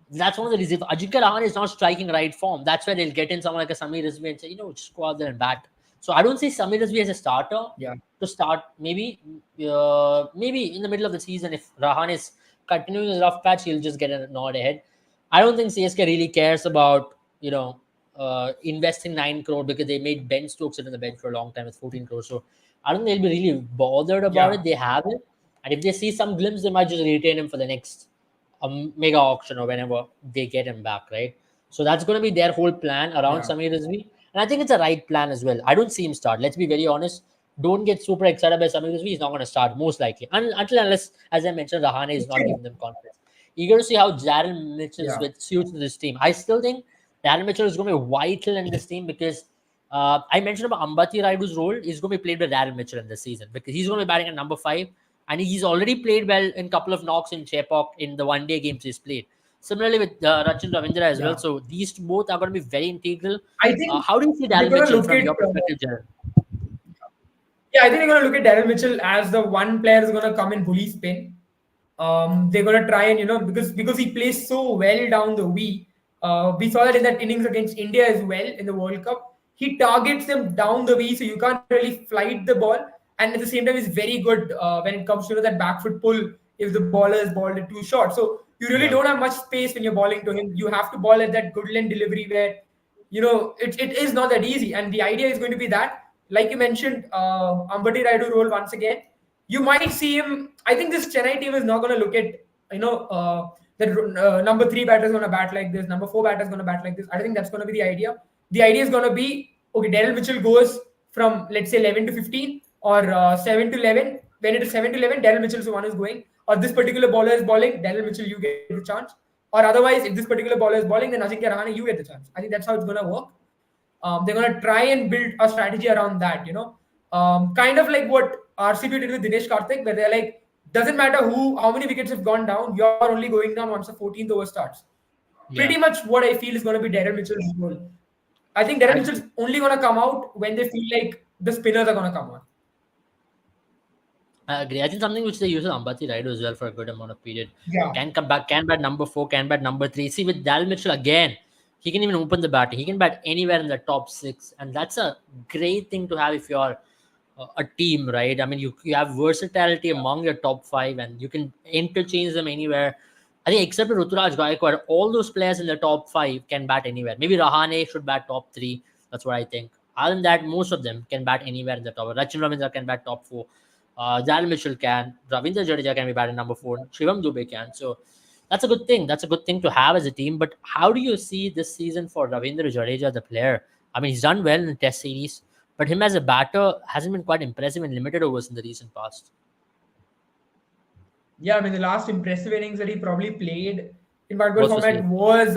Speaker 1: That's one of the reasons. If Ajinkya Rahane is not striking right form, that's where they'll get in someone like a Samir Rizvi and say, just go out there and bat. So I don't see Samir Rizvi as a starter
Speaker 2: Yeah.
Speaker 1: to start. Maybe in the middle of the season, if Rahane is continuing his rough patch, he'll just get a nod ahead. I don't think CSK really cares about investing 9 crore because they made Ben Stokes sit on the bench for a long time with 14 crores. So I don't think they'll be really bothered about
Speaker 2: Yeah.
Speaker 1: it. They have it, and if they see some glimpse, they might just retain him for the next mega auction or whenever they get him back, right? So that's going to be their whole plan around
Speaker 2: Yeah.
Speaker 1: Samir Rizvi, and I think it's a right plan as well. I don't see him start. Let's be very honest. Don't get super excited by Samir Rizvi. He's not going to start most likely, until unless, as I mentioned, Rahane is not giving them confidence. Eager to see how Daryl Mitchell
Speaker 2: Yeah.
Speaker 1: suits this team. I still think Daryl Mitchell is going to be vital in this team because I mentioned about Ambati Raidu's role is going to be played by Daryl Mitchell in this season because he's going to be batting at number 5 and he's already played well in a couple of knocks in Chepauk in the one-day games he's played. Similarly with Rachin Ravindra as well.
Speaker 2: Yeah.
Speaker 1: So these both are going to be very integral.
Speaker 2: I think
Speaker 1: How do you see
Speaker 2: they're
Speaker 1: Daryl
Speaker 2: going to
Speaker 1: Mitchell
Speaker 2: look
Speaker 1: from
Speaker 2: at
Speaker 1: your perspective, Jared?
Speaker 2: yeah, I think they're going to look at Daryl Mitchell as the one player who's going to come in bully spin. They're going to try and because he plays so well down the V. We saw that in that innings against India as well in the World Cup. He targets them down the V, so you can't really flight the ball. And at the same time, he's very good when it comes to that back foot pull if the bowler is balled it too short. So you really
Speaker 1: Yeah,
Speaker 2: don't have much space when you're bowling to him. You have to ball at that good length delivery where it is not that easy. And the idea is going to be that, like you mentioned, Ambati Raidu role once again. You might see him. I think this Chennai team is not going to look at that number 3 batter is going to bat like this, number 4 batter is going to bat like this. I don't think that's going to be the idea. The idea is going to be okay. Daryl Mitchell goes from let's say 11 to 15 or 7 to 11. When it is 7 to 11, Daryl Mitchell is the one who's going. Or this particular bowler is bowling, Daryl Mitchell, you get the chance. Or otherwise, if this particular bowler is bowling, then Ajinkya Rahane, you get the chance. I think that's how it's going to work. They're going to try and build a strategy around that, kind of like what RCB did with Dinesh Karthik, where they're like, doesn't matter how many wickets have gone down, you're only going down once the 14th over starts. Pretty
Speaker 1: yeah.
Speaker 2: much what I feel is going to be Daryl Mitchell's role. I think Daryl
Speaker 1: I
Speaker 2: Mitchell's only going to come out when they feel like the spinners are going to come on.
Speaker 1: I agree. I think something which they use with Ambati Raidu as well for a good amount of period.
Speaker 2: Yeah,
Speaker 1: Can come back, can bat number 4, can bat number 3. See, with Dal Mitchell again, he can even open the bat. He can bat anywhere in the top 6. And that's a great thing to have if you're a team, right? I mean, you have versatility among your top 5 and you can interchange them anywhere. I think except for Ruturaj Gaikwad, all those players in the top 5 can bat anywhere. Maybe Rahane should bat top 3. That's what I think. Other than that, most of them can bat anywhere in the top. Rachin Ravindra can bat top 4. Dal Mitchell can. Ravindra Jadeja can be batting number 4. Shivam Dubey can. So that's a good thing. That's a good thing to have as a team. But how do you see this season for Ravindra Jadeja, the player? I mean, he's done well in the Test series, but him as a batter hasn't been quite impressive in limited overs in the recent past.
Speaker 2: yeah. I mean, the last impressive innings that he probably played in white ball
Speaker 1: Was for
Speaker 2: format
Speaker 1: CSK.
Speaker 2: was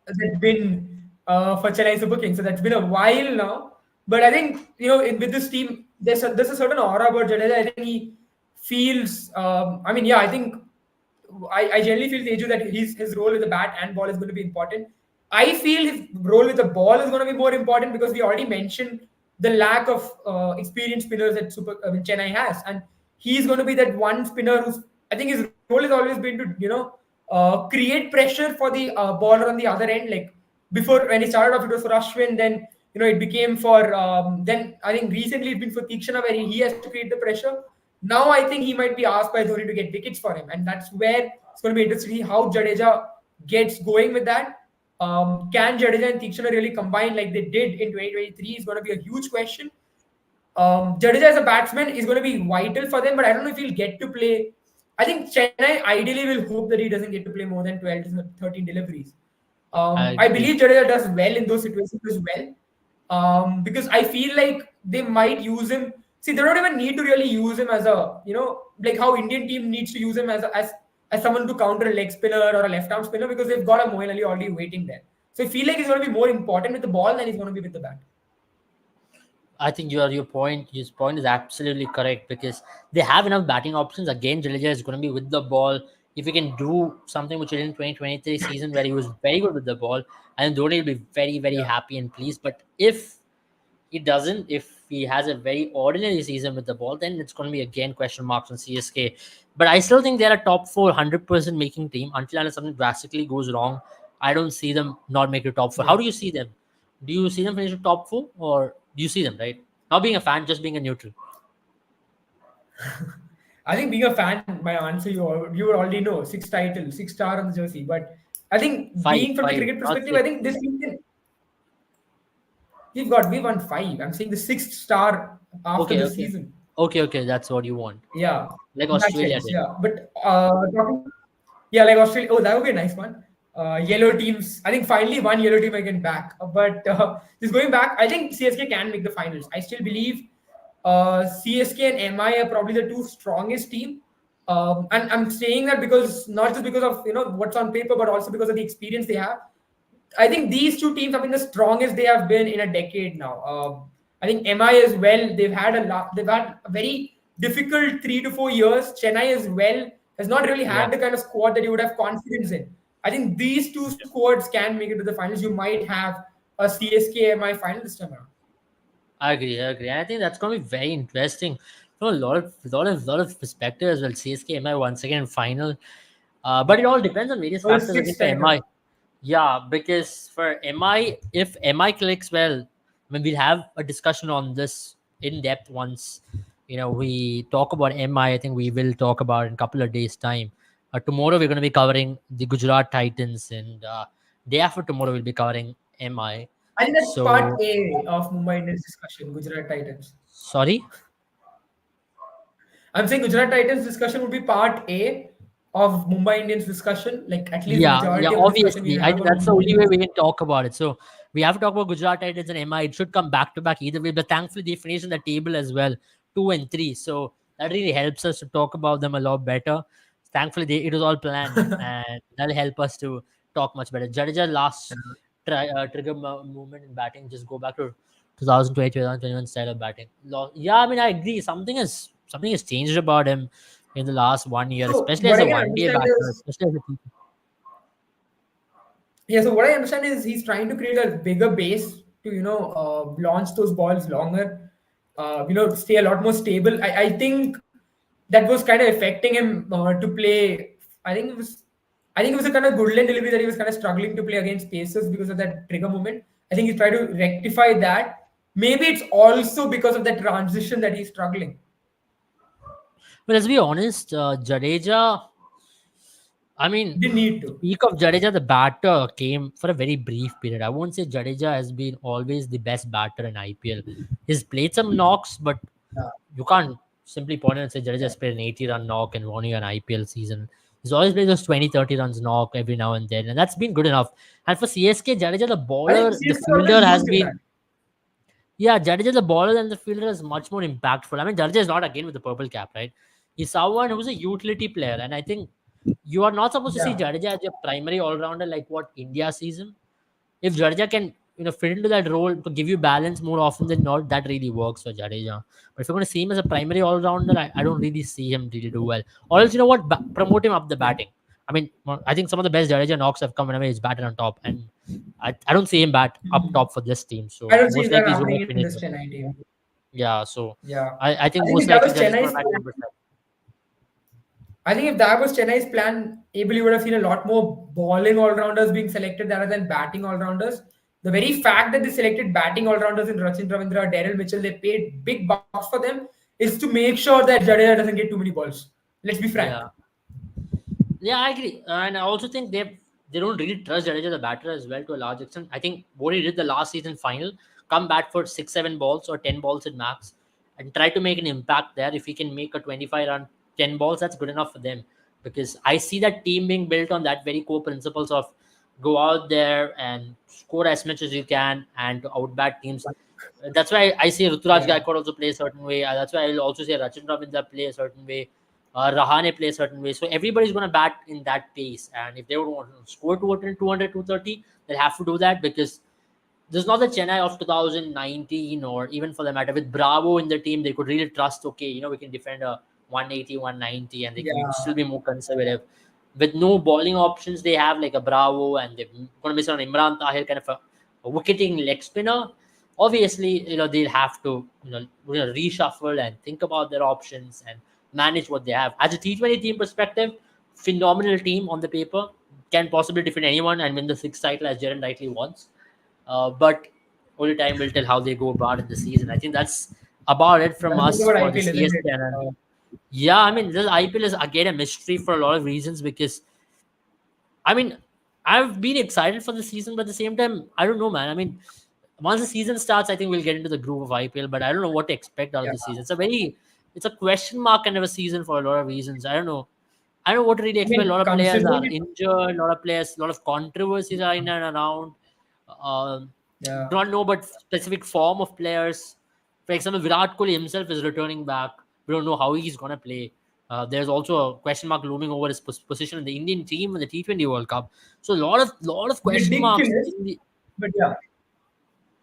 Speaker 2: that's been for Chennai Super Kings. So that's been a while now. But I think with this team, there's a certain aura about Jadeja. I think he feels. I mean, yeah, I think I generally feel Teju that his role with the bat and ball is going to be important. I feel his role with the ball is going to be more important because we already mentioned the lack of experienced spinners that Chennai has, and he's going to be that one spinner who's. I think his role has always been to create pressure for the baller on the other end. Like before when he started off, it was for Ashwin. Then it became for then I think recently it's been for Tikshana where he has to create the pressure. Now I think he might be asked by Dhoni to get wickets for him, and that's where it's going to be interesting to see how Jadeja gets going with that. Can Jadeja and Tikshana really combine like they did in 2023? Is going to be a huge question. Jadeja as a batsman is going to be vital for them, but I don't know if he'll get to play. I think Chennai ideally will hope that he doesn't get to play more than 12 to 13 deliveries.
Speaker 1: I
Speaker 2: I believe
Speaker 1: agree.
Speaker 2: Jadeja does well in those situations as well. Because I feel like they might use him. See, they don't even need to really use him as like how Indian team needs to use him as someone to counter a leg spinner or a left arm spinner because they've got a Moeen Ali already waiting there. So I feel like he's going to be more important with the ball than he's going to be with the bat.
Speaker 1: I think your point is absolutely correct because they have enough batting options. Again, Jadeja is going to be with the ball. if he can do something which he did in 2023 season where he was very good with the ball, and Dhoni will be very, very
Speaker 2: Yeah.
Speaker 1: happy and pleased. But if he doesn't, if he has a very ordinary season with the ball, then it's going to be again question marks on CSK. But I still think they're a top 400% making team until unless something drastically goes wrong. I don't see them not make the top four. How
Speaker 2: Yeah.
Speaker 1: do you see them? Do you see them finish the top four, or do you see them right? Not being a fan, just being a neutral.
Speaker 2: I think being a fan, my answer you would already know, six titles, six star on the jersey. But I think
Speaker 1: Five,
Speaker 2: being from the
Speaker 1: five,
Speaker 2: cricket
Speaker 1: not
Speaker 2: perspective, I
Speaker 1: six.
Speaker 2: think this season we won five. I'm saying the sixth star after
Speaker 1: Okay,
Speaker 2: the
Speaker 1: okay,
Speaker 2: season.
Speaker 1: okay. That's what you want,
Speaker 2: Yeah,
Speaker 1: like
Speaker 2: in that
Speaker 1: Australia
Speaker 2: sense,
Speaker 1: did.
Speaker 2: yeah. But yeah, like Australia. Oh, that would be a nice one. Yellow teams. I think finally one yellow team I can back. But just going back, I think CSK can make the finals. I still believe CSK and MI are probably the two strongest team. And I'm saying that because not just because of what's on paper, but also because of the experience they have. I think these two teams have been the strongest they have been in a decade now. I think MI as well. They've had a lot. They've had a very difficult 3 to 4 years. Chennai as well has not really
Speaker 1: Yeah,
Speaker 2: had the kind of squad that you would have confidence in. I think these two squads can make it to the finals. You might have a CSK MI final this time around.
Speaker 1: I agree. I agree. And I think that's going to be very interesting from a lot of perspective as well. CSK MI once again final, but it all depends on various
Speaker 2: For the
Speaker 1: factors. I
Speaker 2: sixth
Speaker 1: think for
Speaker 2: title.
Speaker 1: MI, yeah, because for MI, if MI clicks well, I mean, we'll have a discussion on this in depth once we talk about MI. I think we will talk about in a couple of days' time. Tomorrow we're going to be covering the Gujarat Titans, and day after tomorrow we'll be covering MI.
Speaker 2: I think that's part
Speaker 1: So
Speaker 2: A of Mumbai Indians discussion, Gujarat Titans.
Speaker 1: sorry.
Speaker 2: I'm saying Gujarat Titans discussion would be part A of Mumbai Indians discussion. Like at least the
Speaker 1: Yeah,
Speaker 2: majority of the discussion we
Speaker 1: obviously. I
Speaker 2: have
Speaker 1: think
Speaker 2: on
Speaker 1: that's the
Speaker 2: Mumbai
Speaker 1: only way
Speaker 2: Indians.
Speaker 1: we can talk about it. So we have to talk about Gujarat Titans and MI. It should come back to back either way, but thankfully they finished in the table as well, 2 and 3. So that really helps us to talk about them a lot better. Thankfully, it was all planned, and that'll help us to talk much better. Jadeja last trigger movement in batting. Just go back to 2020, 2021 style of batting. Yeah, I mean, I agree. Something has changed about him in the last 1 year,
Speaker 2: So
Speaker 1: especially
Speaker 2: what
Speaker 1: as
Speaker 2: I
Speaker 1: a
Speaker 2: can
Speaker 1: one-day
Speaker 2: understand
Speaker 1: batter,
Speaker 2: is
Speaker 1: especially as a
Speaker 2: yeah. So what I understand is he's trying to create a bigger base to launch those balls longer. Stay a lot more stable. I think that was kind of affecting him to play. I think it was. I think it was a kind of good lane delivery that he was kind of struggling to play against Pacers because of that trigger moment. I think he's trying to rectify that. Maybe it's also because of that transition that he's struggling.
Speaker 1: But let's be honest, Jadeja. I mean,
Speaker 2: Didn't need
Speaker 1: to
Speaker 2: to.
Speaker 1: speak of Jadeja, the batter came for a very brief period. I won't say Jadeja has been always the best batter in IPL. He's played some knocks, but
Speaker 2: Yeah,
Speaker 1: you can't simply point and say Jadeja's played an 80-run knock and won you an IPL season. He's always played those 20, 30 runs knock every now and then, and that's been good enough. And for CSK, Jadeja, the
Speaker 2: I think
Speaker 1: bowler, the
Speaker 2: CSK always
Speaker 1: fielder has
Speaker 2: used him that.
Speaker 1: been. Yeah, Jadeja, the bowler and the fielder is much more impactful. I mean, Jadeja is not again with the purple cap, right? He's someone who's a utility player, and I think you are not supposed to see
Speaker 2: Yeah.
Speaker 1: Jadeja as your primary all rounder like what India sees him. If Jadeja can, fit into that role to give you balance more often than not, that really works for Jadeja. But if you're going to see him as a primary all rounder, I don't really see him really do well. Or else, you know what? Promote him up the
Speaker 2: Yeah.
Speaker 1: batting. I mean, I think some of the best Jadeja knocks have come when he's batted on top, and I don't see him bat up
Speaker 2: Mhm.
Speaker 1: top for this team.
Speaker 2: I
Speaker 1: So
Speaker 2: don't see
Speaker 1: most
Speaker 2: that
Speaker 1: likely he's going to
Speaker 2: happening in
Speaker 1: finish.
Speaker 2: this Chennai team.
Speaker 1: Yeah, so
Speaker 2: Yeah.
Speaker 1: I
Speaker 2: I
Speaker 1: think
Speaker 2: think
Speaker 1: most
Speaker 2: if that
Speaker 1: likely
Speaker 2: was
Speaker 1: Jadeja's going
Speaker 2: Chennai's
Speaker 1: to bat
Speaker 2: plan,
Speaker 1: number 7.
Speaker 2: I think if that was Chennai's plan, Abel, you would have seen a lot more bowling all rounders being selected rather than batting all rounders. The very fact that they selected batting all rounders in Rachin Ravindra, Daryl Mitchell, they paid big bucks for them, is to make sure that Jadeja doesn't get too many balls. Let's be frank.
Speaker 1: Yeah. Yeah, I agree, and I also think they don't really trust Jadeja the batter as well to a large extent. I think what he did the last season final, come back for 6, 7 balls or 10 balls at max, and try to make an impact there. If he can make a 25 run, 10 balls, that's good enough for them. Because I see that team being built on that very core principles of go out there and score as much as you can and to outbat teams. That's why I see Ruturaj
Speaker 2: Yeah.
Speaker 1: Gaikwad also play a certain way. That's why I'll also say Rachin Ravindra play a certain way. Rahane play a certain way. So everybody's going to bat in that pace. And if they would want to score 200, 200, 230, they'll have to do that because this is not the Chennai of 2019 or even for the matter with Bravo in the team. They could really trust, okay, we can defend a 180, 190 and they can
Speaker 2: Yeah.
Speaker 1: still be more conservative. with no bowling options. They have like a Bravo, and they're going to miss on Imran Tahir, kind of a wicket-taking leg spinner. Obviously, they'll have to reshuffle and think about their options and manage what they have. As a T20 team perspective, phenomenal team on the paper, can possibly defeat anyone and win the sixth title as Jaren rightly wants. But only time will tell how they go about in the season. I think that's about it from
Speaker 2: That's the thing
Speaker 1: us
Speaker 2: about
Speaker 1: for the
Speaker 2: IPL, isn't
Speaker 1: CSK.
Speaker 2: it?
Speaker 1: Yeah, I mean, this IPL is again a mystery for a lot of reasons because, I mean, I've been excited for the season, but at the same time, I don't know, man. I mean, once the season starts, I think we'll get into the groove of IPL, but I don't know what to expect out of
Speaker 2: Yeah.
Speaker 1: the season. It's a question mark kind of a season for a lot of reasons. I don't know what to really
Speaker 2: I
Speaker 1: expect. A
Speaker 2: mean,
Speaker 1: lot of players are
Speaker 2: considering
Speaker 1: injured, a lot of players, a lot of controversies are in and around. Um,
Speaker 2: yeah,
Speaker 1: do not know about specific form of players. For example, Virat Kohli himself is returning back. We don't know how he's gonna play. There's also a question mark looming over his position in the Indian team in the T20 World Cup. So a lot of question marks
Speaker 2: ridiculous,
Speaker 1: in the.
Speaker 2: but yeah,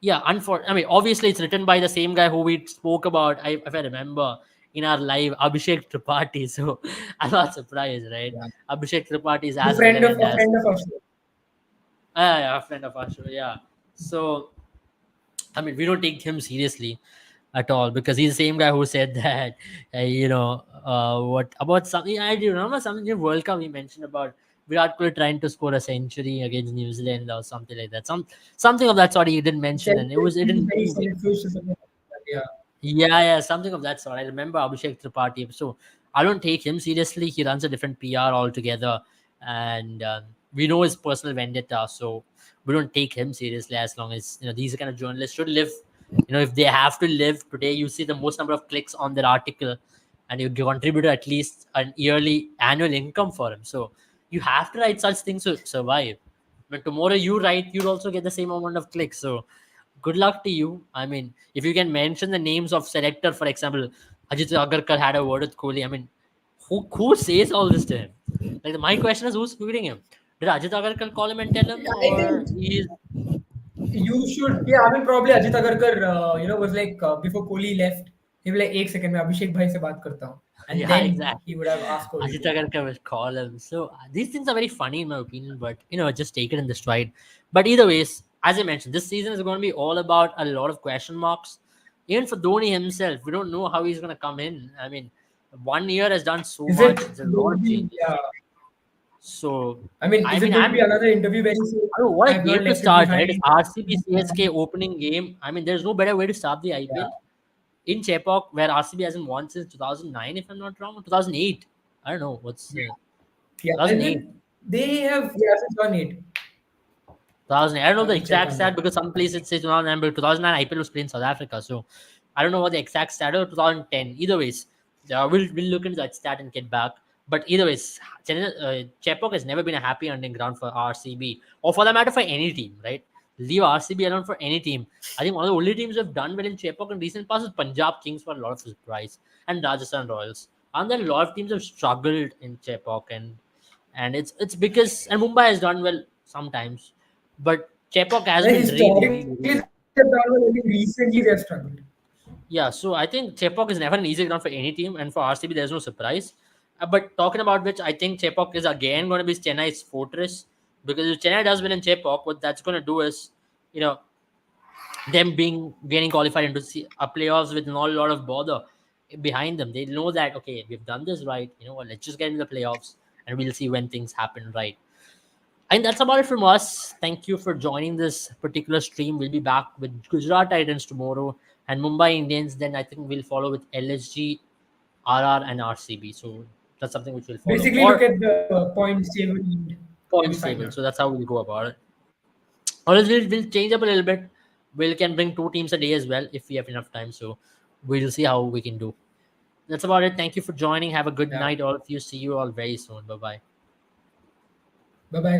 Speaker 1: Yeah, I mean, obviously, it's written by the same guy who we spoke about. If I remember in our live, Abhishek Tripathi. So I'm not surprised, right?
Speaker 2: yeah.
Speaker 1: Abhishek Tripathi is
Speaker 2: The
Speaker 1: as
Speaker 2: friend of
Speaker 1: relevant
Speaker 2: a
Speaker 1: as
Speaker 2: friend of ours.
Speaker 1: yeah, a friend of ours. Yeah. So I mean, we don't take him seriously at all because he's the same guy who said that, what about something I do remember something in World Cup he mentioned about Virat Kohli trying to score a century against New Zealand or something like that. Something of that sort he didn't
Speaker 2: He said
Speaker 1: mention, and it
Speaker 2: he's
Speaker 1: didn't
Speaker 2: very
Speaker 1: move.
Speaker 2: selfish or something like that. Yeah.
Speaker 1: Yeah, something of that sort. I remember Abhishek Tripathi. So I don't take him seriously. He runs a different PR altogether, and we know his personal vendetta. So we don't take him seriously as long as these kind of journalists should live. If they have to live today, you see the most number of clicks on their article, and you contribute at least an yearly annual income for him. So you have to write such things to survive. But tomorrow you write, you'll also get the same amount of clicks. So good luck to you. I mean, if you can mention the names of selector, for example, Ajit Agarkar had a word with Kohli. I mean, who says all this to him? Like my question is, who's feeding him? Did Ajit Agarkar call him and tell him,
Speaker 2: I
Speaker 1: or
Speaker 2: think
Speaker 1: he's
Speaker 2: you should. Yeah, I mean, probably Ajit Agarkar, was like before Kohli left, he was like, "एक second मैं अभिषेक भाई से बात करता हूँ," and
Speaker 1: yeah,
Speaker 2: then he
Speaker 1: exactly.
Speaker 2: would have asked Kohli
Speaker 1: Ajit
Speaker 2: to.
Speaker 1: Agarkar will call him. So these things are very funny in my opinion, but just take it in the stride. But either ways, as I mentioned, this season is going to be all about a lot of question marks. Even for Dhoni himself, we don't know how he's going to come in. I mean, 1 year has done so
Speaker 2: Is it
Speaker 1: much. There's a
Speaker 2: going
Speaker 1: lot
Speaker 2: to
Speaker 1: of
Speaker 2: be?
Speaker 1: changes.
Speaker 2: Yeah.
Speaker 1: So
Speaker 2: I mean,
Speaker 1: I
Speaker 2: is it
Speaker 1: mean,
Speaker 2: going to be another interview where he says,
Speaker 1: I don't know what
Speaker 2: "I
Speaker 1: a
Speaker 2: have not
Speaker 1: game to
Speaker 2: left it
Speaker 1: start, right? It's
Speaker 2: behind"?
Speaker 1: RCB CSK opening game. I mean, there's no better way to start the
Speaker 2: Yeah.
Speaker 1: IPL in Chepauk, where RCB hasn't won since 2009, if I'm not wrong, 2008. I don't know what's
Speaker 2: Yeah. Is
Speaker 1: 2008.
Speaker 2: it? They have. Yeah, since 2008.
Speaker 1: 2008. I don't
Speaker 2: I
Speaker 1: know the
Speaker 2: have to check
Speaker 1: exact
Speaker 2: on
Speaker 1: stat
Speaker 2: that.
Speaker 1: because some places it says 2009, but 2009 IPL was played in South Africa. So I don't know what the exact stat or 2010. Either ways, we'll look into that stat and get back. But either ways, Chepauk has never been a happy hunting ground for RCB or for that matter for any team, right? Leave RCB alone for any team. I think one of the only teams who have done well in Chepauk in recent past is Punjab Kings for a lot of surprise and Rajasthan Royals. And then a lot of teams have struggled in Chepauk and it's because and Mumbai has done well sometimes, but Chepauk has
Speaker 2: Well,
Speaker 1: been really,
Speaker 2: historically,
Speaker 1: really,
Speaker 2: they've
Speaker 1: really.
Speaker 2: done well. Only recently they've struggled.
Speaker 1: Yeah, so I think Chepauk is never an easy ground for any team, and for RCB, there's no surprise. But talking about which, I think Chepauk is again going to be Chennai's fortress because if Chennai does win in Chepauk, what that's going to do is, you know, them being getting qualified into playoffs with not a lot of bother behind them. They know that okay, we've done this right. You know what? Let's just get into the playoffs, and we'll see when things happen right. And that's about it from us. Thank you for joining this particular stream. We'll be back with Gujarat Titans tomorrow and Mumbai Indians. Then I think we'll follow with LSG, RR, and RCB. So that's something which we'll follow.
Speaker 2: Basically, look
Speaker 1: Or
Speaker 2: at the points table and maybe
Speaker 1: points
Speaker 2: find
Speaker 1: table.
Speaker 2: out.
Speaker 1: So that's how we'll go about it. Or else we'll change up a little bit. We can bring two teams a day as well if we have enough time. So we'll see how we can do. That's about it. Thank you for joining. Have a good
Speaker 2: Yeah.
Speaker 1: night, all of you. See you all very soon. Bye bye.
Speaker 2: Bye bye,